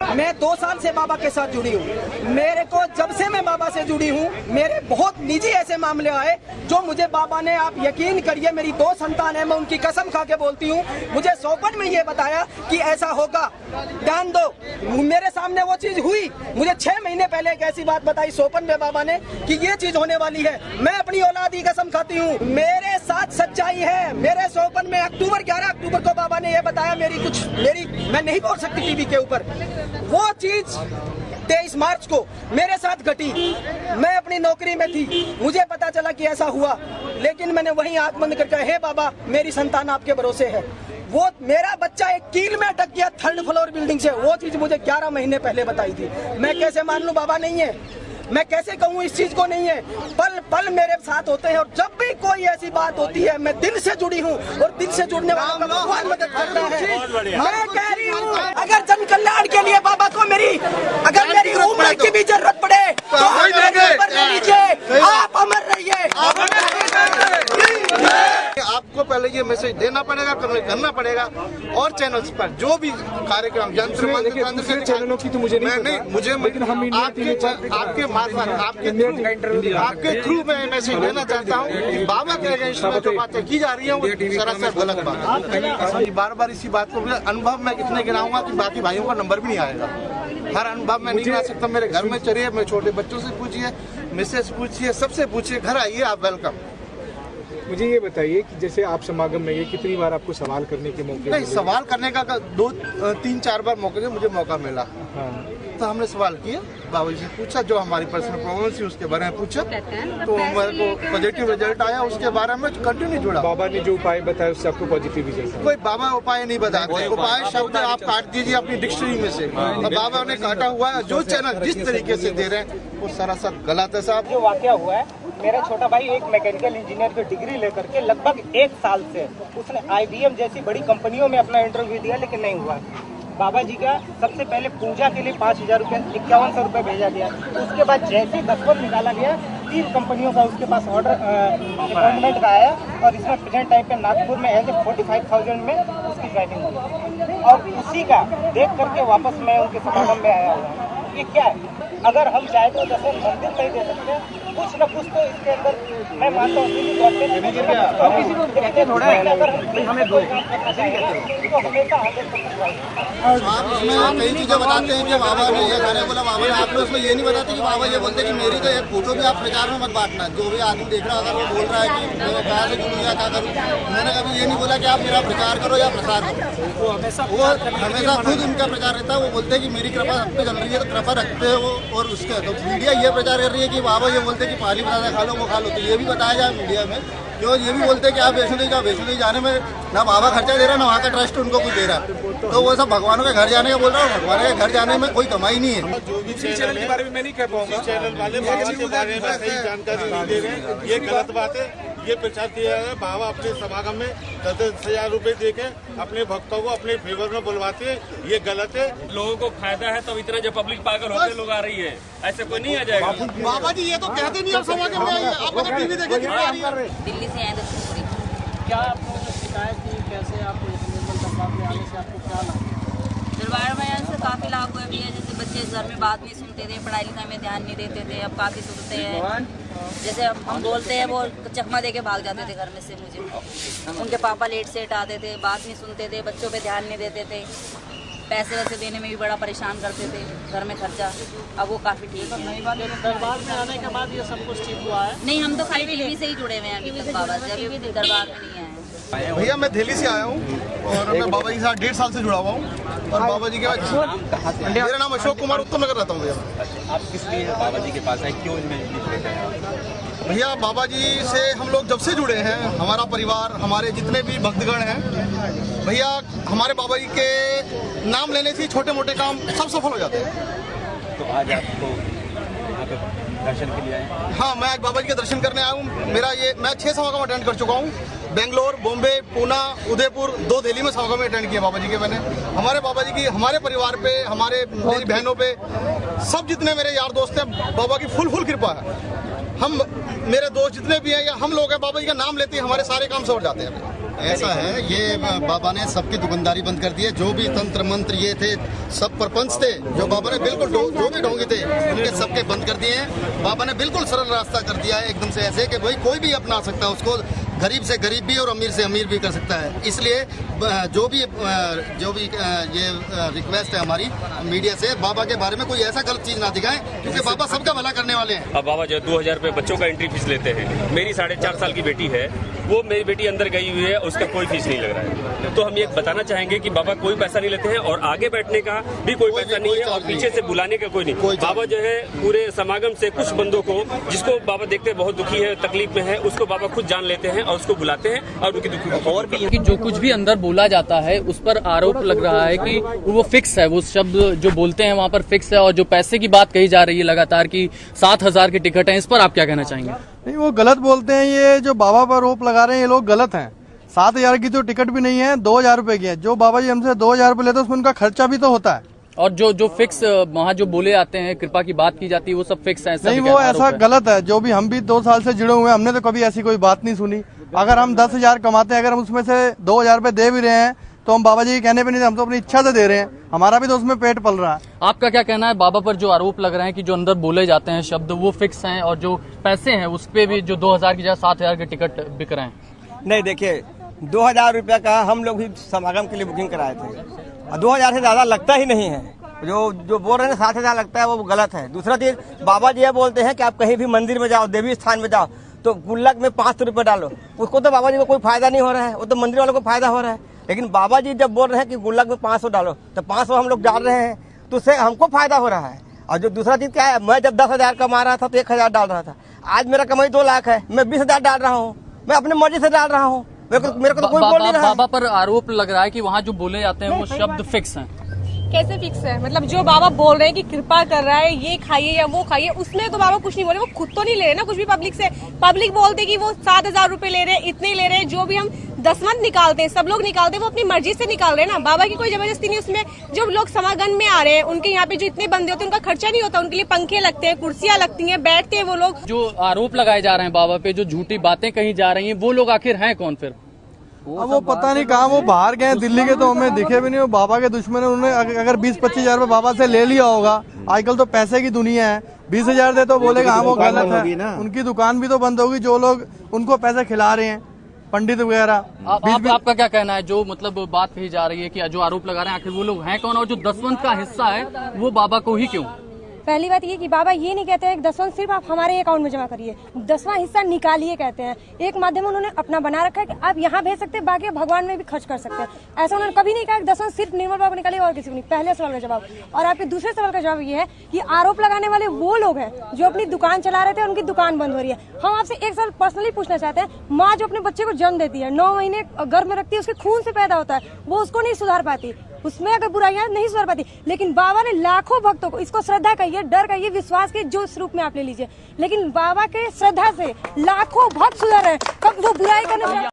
मैं 2 साल से बाबा के साथ जुड़ी हूँ। मेरे को जब से मैं बाबा से जुड़ी हूँ, मेरे बहुत निजी ऐसे मामले आए जो मुझे बाबा ने, आप यकीन करिए, मेरी 2 संतान है, मैं उनकी कसम खा के बोलती हूँ, मुझे सोपन में ये बताया कि ऐसा होगा, ध्यान दो। मेरे सामने वो चीज हुई। मुझे 6 महीने पहले एक ऐसी बात बताई सोपन में बाबा ने कि ये चीज होने वाली है। मैं अपनी औलाद की कसम खाती हूँ, मेरे साथ सच्चाई है। मेरे सोपन में 11 अक्टूबर को बाबा ने ये बताया, मैं नहीं बोल सकती टीवी के ऊपर, वो चीज 23 मार्च को मेरे साथ घटी। मैं अपनी नौकरी में थी, मुझे पता चला कि ऐसा हुआ, लेकिन मैंने वहीं आंख बंद करके, हे बाबा मेरी संतान आपके भरोसे है। वो मेरा बच्चा एक कील में अटक गया 3rd फ्लोर बिल्डिंग से, वो चीज मुझे 11 महीने पहले बताई थी। मैं कैसे मान लूं बाबा नहीं है, मैं कैसे कहूँ इस चीज को नहीं है। पल पल मेरे साथ होते हैं, और जब भी कोई ऐसी बात होती है, मैं दिल से जुड़ी हूँ, और दिल से जुड़ने वालों का भगवान मदद करता है। मैं कह रही हूँ, अगर जन कल्याण के लिए बाबा को अगर मेरी उम्र की भी जरूरत पड़े तो आप अमर रहिए। आपको पहले ये मैसेज देना पड़ेगा, करना पड़ेगा, और चैनल्स पर जो भी कार्यक्रम चैनलों की तो मुझे नहीं, मुझे आपके थ्रू मैं मैसेज देना चाहता हूँ कि बाबा के अगेंस्ट में जो बातें की जा रही है वो सरासर गलत बात है। बार इसी बात को अनुभव में इतने गिनाऊंगा कि बाकी भाइयों का नंबर भी नहीं आएगा। हर अनुभव में नहीं गिना सकता। मेरे घर में चलिए, मेरे छोटे बच्चों से पूछिए, मिसेस पूछिए, सबसे पूछिए, घर आइए, आप वेलकम। मुझे ये बताइए कि जैसे आप समागम में ये कितनी बार आपको सवाल करने के मौके? नहीं, सवाल करने का 2-3-4 बार मुझे मौका मिला। हाँ। तो हमने सवाल किया, बाबा जी से पूछा, जो हमारी पर्सनल प्रॉब्लम थी उसके बारे में पूछा, तो मेरे को पॉजिटिव रिजल्ट आया। उसके बारे में कंटिन्यू जुड़ा। बाबा ने जो उपाय बताया उससे आपको पॉजिटिव रिजल्ट? कोई बाबा उपाय नहीं बताते, उपाय शब्द आप काट दीजिए अपनी डिक्शनरी में से। बाबा ने काटा हुआ है, जो चैनल जिस तरीके से दे रहे हैं वो सरासर गलत है साहब। जो वाकया हुआ है, मेरा छोटा भाई एक मैकेनिकल इंजीनियर की डिग्री लेकर के लगभग 1 साल से उसने IBM जैसी बड़ी कंपनियों में अपना इंटरव्यू दिया, लेकिन नहीं हुआ। बाबा जी का सबसे पहले पूजा के लिए 5,000 रुपये, 5100 रुपये भेजा गया। उसके बाद जैसे दस्खत निकाला गया, 3 कंपनियों का उसके पास ऑर्डर अपॉइंटमेंट का आया, और इसमें प्रेजेंट टाइम पे नागपुर में एज 45,000 में उसकी ज्वाइनिंग हुई, और उसी का देख करके वापस मैं उनके समागम में आया हूँ। ये क्या है? अगर हम चाहे तो जैसे मंदिर नहीं दे सकते, कुछ न कुछ तो इसके अंदर मैं मानता हूँ कि किसी को देखते थोड़ा है, अगर हमें दो तो हमेशा आप उसमें कई चीजें बताते हैं कि बाबा ने ये गाने बोला, बाबा ने, आपने उसमें ये नहीं बताते कि बाबा ये बोलते कि मेरी तो एक फोटो भी आप प्रचार में मत बांटना। जो भी आदमी देख रहा, अगर वो बोल रहा है कि मैं कहाँ से जुड़ूँ या क्या करूँ, मैंने कभी ये नहीं बोला कि आप मेरा प्रचार करो या प्रसार करो। वो हमेशा खुद उनका प्रचार रहता है। वो बोलते हैं कि मेरी कृपा सब पे चल रही है, तो कृपा रखते हैं वो। और उसका तो मीडिया ये प्रचार कर रही है कि बाबा ये बोलते हैं कि पानी बनाना खा लो, वो खा लो, तो ये भी बताया जाए मीडिया में। क्यों ये भी बोलते हैं कि आप वैष्णो देवी जाने में ना बाबा खर्चा दे रहा, ना वहाँ का ट्रस्ट उनको कुछ दे रहा। तो वो सब भगवानों के घर जाने का बोल रहा हूँ, भगवान के घर जाने में कोई कमाई नहीं है। जो भी चैनल के बारे में मैं नहीं कह पाऊंगा, चैनल वाले बाबा के बारे में सही जानकारी नहीं दे रहे हैं, ये गलत बात है। ये प्रचार किया है, बाबा अपने समागम में 10,000 रुपए देके अपने भक्तों को अपने फेवर में बुलवाते हैं, ये गलत है। लोगों को फायदा है, तब इतना जब पब्लिक पागल होकर लोग आ रही है, ऐसे कोई नहीं आ जाएगा। बाबा जी ये तो कहते नहीं, अब समागम में आइए, आपको तो टीवी देखे दिल्ली से आए। क्या आपको जो शिकायत थी, कैसे आपको निर्मल दरबार में आने से आपको क्या लगा? दरबार में आने से काफ़ी लाभ हुए भी है। जैसे बच्चे घर में बात नहीं सुनते थे, पढ़ाई लिखाई में ध्यान नहीं देते थे, अब काफ़ी सुनते हैं। जैसे हम बोलते हैं वो चकमा दे के भाग जाते थे घर में से। मुझे उनके पापा लेट सेट आते थे, बात नहीं सुनते थे, बच्चों पे ध्यान नहीं देते थे, पैसे वैसे देने में भी बड़ा परेशान करते थे, घर में खर्चा। अब वो काफ़ी ठीक है। नई बात दरबार में आने के बाद ये सब कुछ ठीक हुआ है? नहीं, हम तो खाली टीवी से ही जुड़े हुए हैं अभी तक बाबा से, अभी भी दरबार में नहीं आए। भैया मैं दिल्ली से आया हूँ, और मैं बाबा जी के साथ 1.5 साल से जुड़ा हुआ हूँ, और बाबा जी के बाद मेरा नाम अशोक कुमार, उत्तम नगर रहता हूँ भैया। आप किस लिए बाबा जी के पास आए, क्यों भैया बाबा जी से हम लोग जब से जुड़े हैं, हमारा परिवार, हमारे जितने भी भक्तगण हैं भैया, हमारे बाबा जी के नाम लेने से छोटे मोटे काम सब सफल हो जाते हैं। तो आज आपको दर्शन के लिए आए? हाँ, मैं आज बाबा जी के दर्शन करने आया हूँ। मैं 6 समागम अटेंड कर चुका हूँ, बेंगलोर, बॉम्बे, पूना, उदयपुर, 2 दिल्ली में समागम अटेंड किए बाबा जी के मैंने। हमारे बाबा जी की, हमारे परिवार पे, मेरी बहनों पे, सब जितने मेरे यार दोस्त हैं, बाबा की फुल कृपा है। हम, मेरे दोस्त जितने भी हैं या हम लोग हैं, बाबा जी का नाम लेते ही हमारे सारे काम सवर जाते हैं। ऐसा है, ये बाबा ने सबकी दुकानदारी बंद कर दी है। जो भी तंत्र मंत्र ये थे, सब प्रपंच थे, जो बाबा ने बिल्कुल जो भी ढोंगे थे उनके सबके बंद कर दिए हैं। बाबा ने बिल्कुल सरल रास्ता कर दिया है एकदम से, ऐसे कि भाई कोई भी अपना सकता है उसको, गरीब से गरीब भी और अमीर से अमीर भी कर सकता है। इसलिए जो भी ये रिक्वेस्ट है हमारी मीडिया से, बाबा के बारे में कोई ऐसा गलत चीज ना दिखाएं, क्योंकि बाबा सबका भला करने वाले हैं। अब बाबा जो 2000 रुपये बच्चों का एंट्री फीस लेते हैं। मेरी 4.5 साल की बेटी है, वो मेरी बेटी अंदर गई हुई है, उसका कोई फीस नहीं लग रहा है। तो हम ये बताना चाहेंगे कि बाबा कोई पैसा नहीं लेते हैं और आगे बैठने का भी कोई पैसा नहीं है और पीछे से बुलाने का कोई नहीं। बाबा जो है पूरे समागम से कुछ बंदों को, जिसको बाबा देखते बहुत दुखी है, तकलीफ में है, उसको बाबा खुद जान लेते हैं और उसको बुलाते हैं और उनकी दुखी और भी कि जो कुछ भी अंदर बोला जाता है उस पर आरोप लग रहा है कि वो फिक्स है, वो शब्द जो बोलते हैं वहाँ पर फिक्स है। और जो पैसे की बात कही जा रही है लगातार की 7,000 की टिकट है, इस पर आप क्या कहना चाहेंगे? नहीं, वो गलत बोलते हैं। ये जो बाबा पर आरोप लगा रहे हैं ये लोग गलत हैं। 7,000 की तो टिकट भी नहीं है, 2,000 रुपए की है। जो बाबा जी हमसे 2,000 रुपए लेते हैं उसमें उनका खर्चा भी तो होता है। और जो फिक्स वहाँ जो बोले जाते हैं, कृपा की बात की जाती है, वो सब फिक्स है? नहीं, वो ऐसा गलत है। जो भी हम भी 2 साल से जुड़े हुए हैं, हमने तो कभी ऐसी कोई बात नहीं सुनी। अगर हम 10,000 कमाते हैं, अगर हम उसमें से 2,000 रुपए दे भी रहे हैं तो हम बाबा जी के कहने पे नहीं, हम तो अपनी इच्छा से दे रहे हैं। हमारा भी तो उसमें पेट पल रहा है। आपका क्या कहना है बाबा पर जो आरोप लग रहे हैं कि जो अंदर बोले जाते हैं शब्द वो फिक्स हैं और जो पैसे हैं उस पे भी जो 2,000 की जगह 7,000 के टिकट बिक रहे हैं? नहीं, देखिए 2,000 रुपया का हम लोग भी समागम के लिए बुकिंग कराए थे और 2,000 से ज्यादा लगता ही नहीं है। जो बोल रहे हैं 7,000 लगता है वो गलत है। दूसरा चीज, बाबा जी ये बोलते हैं कि आप कहीं भी मंदिर में जाओ, देवी स्थान में जाओ तो गुल्लक में 500 रुपये डालो। उसको तो बाबा जी को कोई फायदा नहीं हो रहा है, वो तो मंदिर वालों को फायदा हो रहा है। लेकिन बाबा जी जब बोल रहे हैं कि गुल्लक में 500 डालो तो 500 हम लोग डाल रहे हैं, तो उससे हमको फायदा हो रहा है। और जो दूसरा चीज क्या है, मैं जब 10,000 कमा रहा था तो 1,000 डाल रहा था। आज मेरा कमाई 2 लाख है, मैं 20,000 डाल रहा हूँ, मैं अपनी मर्जी से डाल रहा हूँ। मेरे को तो कोई बोल नहीं रहा है। बाबा पर आरोप लग रहा है कि वहाँ जो बोले जाते हैं वो शब्द फिक्स हैं। कैसे फिक्स है? मतलब जो बाबा बोल रहे हैं कि कृपा कर रहा है, ये खाइए या वो खाइए, उसमें तो बाबा कुछ नहीं बोले। वो खुद तो नहीं ले रहे ना कुछ भी पब्लिक से। पब्लिक बोलते कि वो 7,000 रुपए ले रहे हैं, इतने ले रहे हैं। जो भी हम दसवंत निकालते हैं, सब लोग निकालते हैं, वो अपनी मर्जी से निकाल रहे हैं ना। बाबा की कोई जबरदस्ती नहीं उसमें। जो लोग समागम में आ रहे हैं, उनके यहाँ पे जो इतने बंदे होते हैं उनका खर्चा नहीं होता। उनके लिए पंखे लगते हैं, कुर्सियां लगती हैं, बैठते हैं वो लोग। जो आरोप लगाए जा रहे हैं बाबा पे, जो झूठी बातें कही जा रही है, वो लोग आखिर हैं कौन फिर? अब वो पता नहीं कहाँ वो बाहर गए, दिल्ली के तो हमें दिखे भी नहीं। वो बाबा के दुश्मन है, उन्होंने अगर 20-25 हजार रुपए बाबा से ले लिया होगा। आजकल तो पैसे की दुनिया है, 20,000 दे तो बोलेगा हाँ वो गलत है। उनकी दुकान भी तो बंद होगी, जो लोग उनको पैसे खिला रहे हैं, पंडित वगैरह। आपका क्या कहना है? जो मतलब बात कही जा रही है कि जो आरोप लगा रहे हैं, आखिर वो लोग हैं कौन? और जो दसवंत का हिस्सा है वो बाबा को ही क्यों? पहली बात ये कि बाबा ये नहीं कहते हैं दसवां सिर्फ आप हमारे अकाउंट में जमा करिए, 10वां हिस्सा निकालिए कहते हैं। एक माध्यम उन्होंने अपना बना रखा है कि आप यहाँ भेज सकते हैं, बाकी भगवान में भी खर्च कर सकते हैं। ऐसा उन्होंने कभी नहीं कहा कि 10वां सिर्फ निर्मल बाबा निकालिए और किसी को नहीं। पहले सवाल का जवाब। और आपके दूसरे सवाल का जवाब ये है कि आरोप लगाने वाले वो लोग हैं जो अपनी दुकान चला रहे थे, उनकी दुकान बंद हो रही है। हम आपसे एक सवाल पर्सनली पूछना चाहते हैं, माँ जो अपने बच्चे को जन्म देती है, 9 महीने गर्भ में रखती है, उसके खून से पैदा होता है, वो उसको नहीं सुधार पाती, उसमें अगर बुराइयां नहीं सुधार पाती। लेकिन बाबा ने लाखों भक्तों को, इसको श्रद्धा कहिए, डर कहिए, विश्वास के जो स्वरूप में आप ले लीजिए, लेकिन बाबा के श्रद्धा से लाखों भक्त सुधर रहे हैं। कब वो बुराई करने